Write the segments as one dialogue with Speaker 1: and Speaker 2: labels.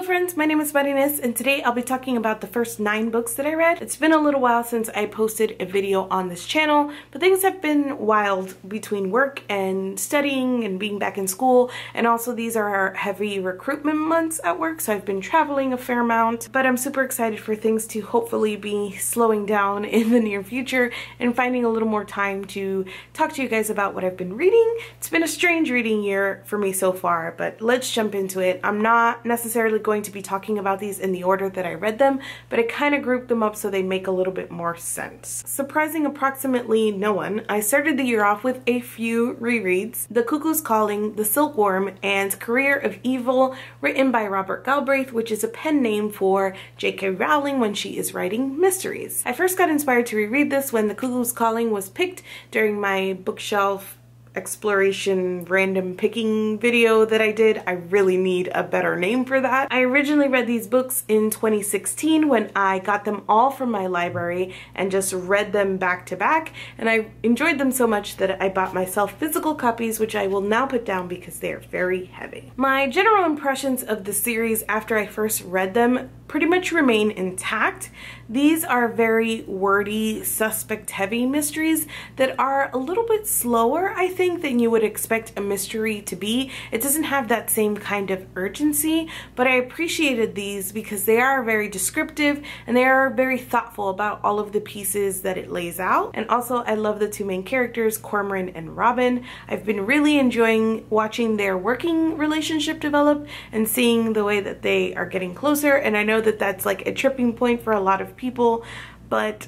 Speaker 1: friends, my name is Buddiness and today I'll be talking about the first 9 books that I read. It's been a little while since I posted a video on this channel, but things have been wild between work and studying and being back in school, and also these are our heavy recruitment months at work, so I've been traveling a fair amount, but I'm super excited for things to hopefully be slowing down in the near future and finding a little more time to talk to you guys about what I've been reading. It's been a strange reading year for me so far, but let's jump into it. I'm not necessarily going to be talking about these in the order that I read them, but I kind of grouped them up so they make a little bit more sense. Surprising approximately no one, I started the year off with a few rereads: The Cuckoo's Calling, The Silkworm, and Career of Evil, written by Robert Galbraith, which is a pen name for J.K. Rowling when she is writing mysteries. I first got inspired to reread this when The Cuckoo's Calling was picked during my bookshelf exploration random picking video that I did. I really need a better name for that. I originally read these books in 2016 when I got them all from my library and just read them back to back, and I enjoyed them so much that I bought myself physical copies, which I will now put down because they are very heavy. My general impressions of the series after I first read them pretty much remain intact. These are very wordy, suspect heavy mysteries that are a little bit slower, I think, than you would expect a mystery to be. It doesn't have that same kind of urgency, but I appreciated these because they are very descriptive and they are very thoughtful about all of the pieces that it lays out. And also I love the two main characters, Cormoran and Robin. I've been really enjoying watching their working relationship develop and seeing the way that they are getting closer, and I know that that's like a tripping point for a lot of people, but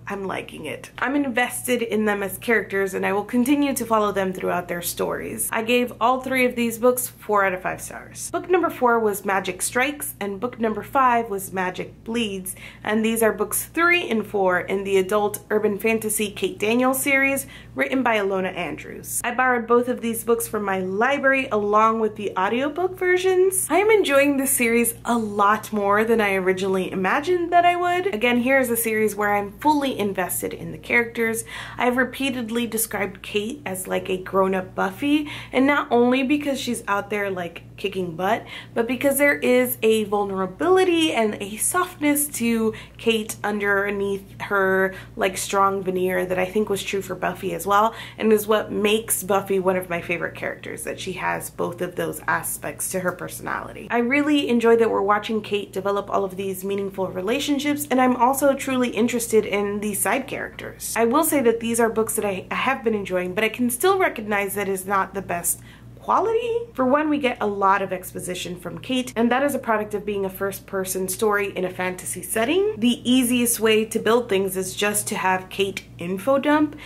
Speaker 1: I'm liking it. I'm invested in them as characters and I will continue to follow them throughout their stories. I gave all 3 of these books 4 out of 5 stars. Book number 4 was Magic Strikes and book number 5 was Magic Bleeds, and these are books 3 and 4 in the adult urban fantasy Kate Daniels series written by Ilona Andrews. I borrowed both of these books from my library along with the audiobook versions. I am enjoying this series a lot more than I originally imagined that I would. Again, here's a series where I'm fully invested in the characters. I've repeatedly described Kate as like a grown-up Buffy, and not only because she's out there like kicking butt, but because there is a vulnerability and a softness to Kate underneath her like strong veneer that I think was true for Buffy as well, and is what makes Buffy one of my favorite characters, that she has both of those aspects to her personality. I really enjoy that we're watching Kate develop all of these meaningful relationships, and I'm also truly interested in these side characters. I will say that these are books that I have been enjoying, but I can still recognize that it's not the best quality. For one, we get a lot of exposition from Kate, and that is a product of being a first-person story in a fantasy setting. The easiest way to build things is just to have Kate info dump,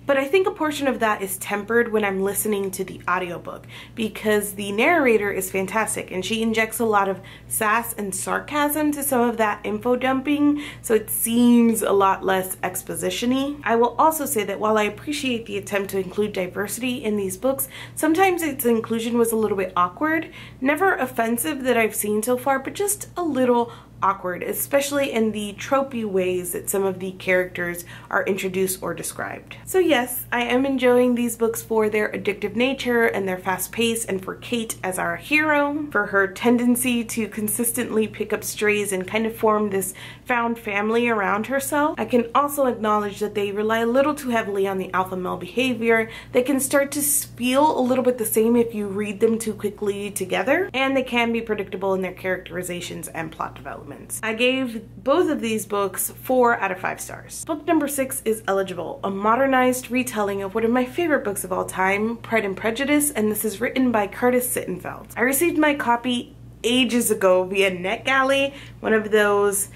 Speaker 1: but I think a portion of that is tempered when I'm listening to the audiobook because the narrator is fantastic and she injects a lot of sass and sarcasm to some of that info dumping, so it seems a lot less exposition-y. I will also say that while I appreciate the attempt to include diversity in these books, sometimes its inclusion was a little bit awkward. Never offensive that I've seen so far, but just a little awkward, especially in the tropey ways that some of the characters are introduced or described. So yes, I am enjoying these books for their addictive nature and their fast pace, and for Kate as our hero, for her tendency to consistently pick up strays and kind of form this found family around herself. I can also acknowledge that they rely a little too heavily on the alpha male behavior. They can start to feel a little bit the same if you read them too quickly together, and they can be predictable in their characterizations and plot development. I gave both of these books 4 out of 5 stars. Book number 6 is Eligible, a modernized retelling of one of my favorite books of all time, Pride and Prejudice, and this is written by Curtis Sittenfeld. I received my copy ages ago via NetGalley, one of those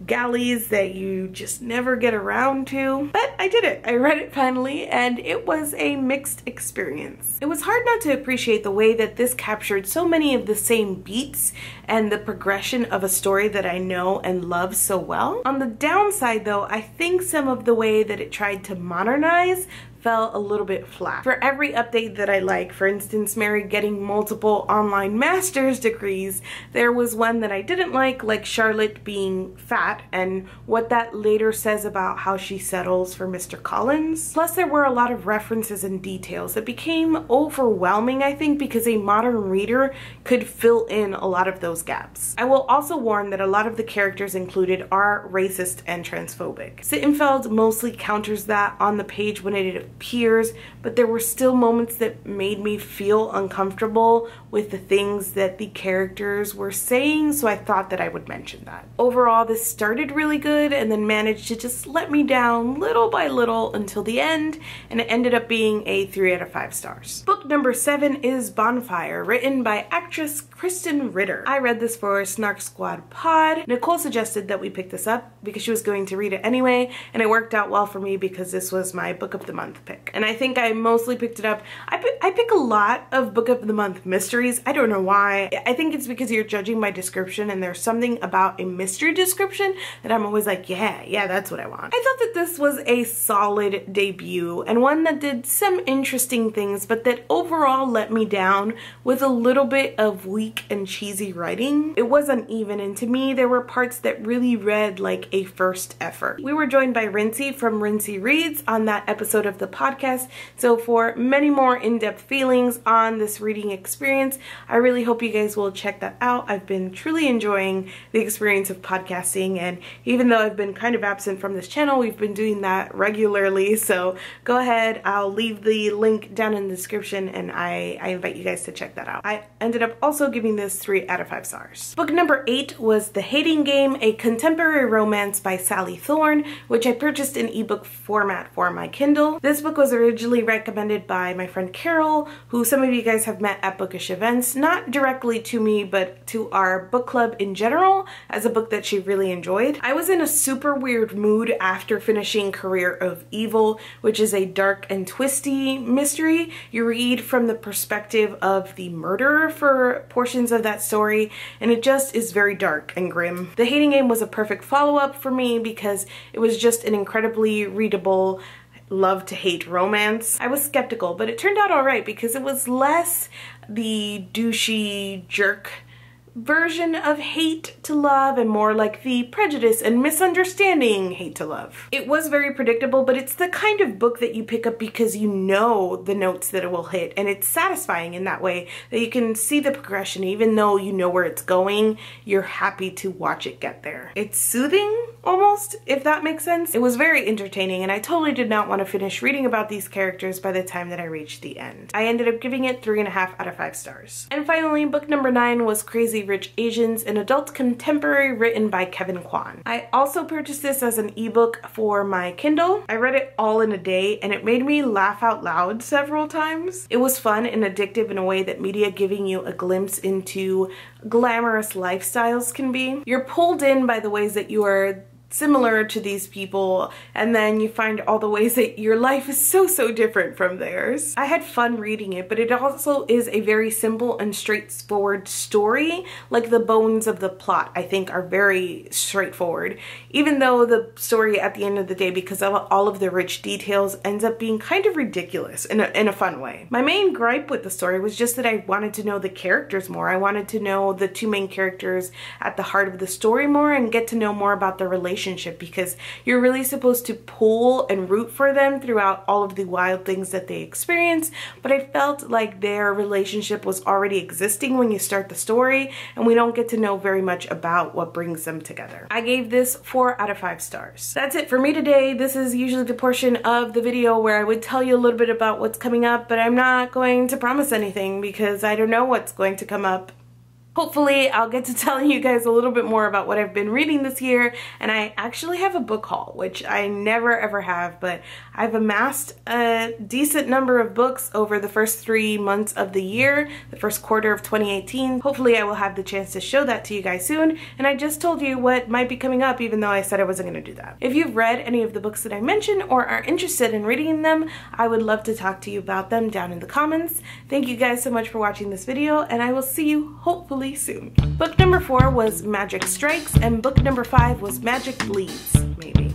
Speaker 1: galleys that you just never get around to, but I did it. I read it finally and it was a mixed experience. It was hard not to appreciate the way that this captured so many of the same beats and the progression of a story that I know and love so well. On the downside though, I think some of the way that it tried to modernize fell a little bit flat. For every update that I like, for instance, Mary getting multiple online master's degrees, there was one that I didn't like Charlotte being fat and what that later says about how she settles for Mr. Collins. Plus, there were a lot of references and details that became overwhelming, I think, because a modern reader could fill in a lot of those gaps. I will also warn that a lot of the characters included are racist and transphobic. Sittenfeld mostly counters that on the page when it appears, but there were still moments that made me feel uncomfortable with the things that the characters were saying, so I thought that I would mention that. Overall, this started really good and then managed to just let me down little by little until the end, and it ended up being a 3 out of 5 stars. Book number 7 is Bonfire, written by actress Krysten Ritter. I read this for Snark Squad Pod. Nicole suggested that we pick this up because she was going to read it anyway, and it worked out well for me because this was my book of the month pick. And I think I mostly picked it up. I pick a lot of book of the month mysteries. I don't know why. I think it's because you're judging my description, and there's something about a mystery description that I'm always like, yeah, that's what I want. I thought that this was a solid debut and one that did some interesting things, but that overall let me down with a little bit of weak and cheesy writing. It was uneven, and to me there were parts that really read like a first effort. We were joined by Rincey from Rincey Reads on that episode of the podcast, so for many more in-depth feelings on this reading experience, I really hope you guys will check that out. I've been truly enjoying the experience of podcasting, and even though I've been kind of absent from this channel, we've been doing that regularly, so go ahead, I'll leave the link down in the description, and I invite you guys to check that out. I ended up also giving this 3 out of 5 stars. Book number 8 was The Hating Game, a contemporary romance by Sally Thorne, which I purchased in ebook format for my Kindle. This book was originally recommended by my friend Carol, who some of you guys have met at bookish events, not directly to me, but to our book club in general, as a book that she really enjoyed. I was in a super weird mood after finishing Career of Evil, which is a dark and twisty mystery. You read from the perspective of the murderer for portions of that story, and it just is very dark and grim. The Hating Game was a perfect follow-up for me because it was just an incredibly readable love to hate romance. I was skeptical, but it turned out alright because it was less the douchey jerk version of hate to love and more like the prejudice and misunderstanding hate to love. It was very predictable, but it's the kind of book that you pick up because you know the notes that it will hit, and it's satisfying in that way that you can see the progression. Even though you know where it's going, you're happy to watch it get there. It's soothing almost, if that makes sense. It was very entertaining, and I totally did not want to finish reading about these characters by the time that I reached the end. I ended up giving it 3.5 out of 5 stars. And finally, book number 9 was Crazy Rich Asians, an adult contemporary written by Kevin Kwan. I also purchased this as an ebook for my Kindle. I read it all in a day, and it made me laugh out loud several times. It was fun and addictive in a way that media giving you a glimpse into glamorous lifestyles can be. You're pulled in by the ways that you are similar to these people, and then you find all the ways that your life is so different from theirs. I had fun reading it, but it also is a very simple and straightforward story. Like the bones of the plot, I think, are very straightforward, even though the story at the end of the day, because of all of the rich details, ends up being kind of ridiculous in a fun way. My main gripe with the story was just that I wanted to know the characters more. I wanted to know the 2 main characters at the heart of the story more and get to know more about the relationship, because you're really supposed to pull and root for them throughout all of the wild things that they experience, but I felt like their relationship was already existing when you start the story, and we don't get to know very much about what brings them together. I gave this 4 out of 5 stars. That's it for me today. This is usually the portion of the video where I would tell you a little bit about what's coming up, but I'm not going to promise anything because I don't know what's going to come up. Hopefully I'll get to tell you guys a little bit more about what I've been reading this year, and I actually have a book haul, which I never ever have, but I've amassed a decent number of books over the first 3 months of the year, the first quarter of 2018. Hopefully I will have the chance to show that to you guys soon, and I just told you what might be coming up even though I said I wasn't going to do that. If you've read any of the books that I mentioned or are interested in reading them, I would love to talk to you about them down in the comments. Thank you guys so much for watching this video, and I will see you hopefully soon. Book number 4 was Magic Strikes, and book number 5 was Magic Bleeds, maybe.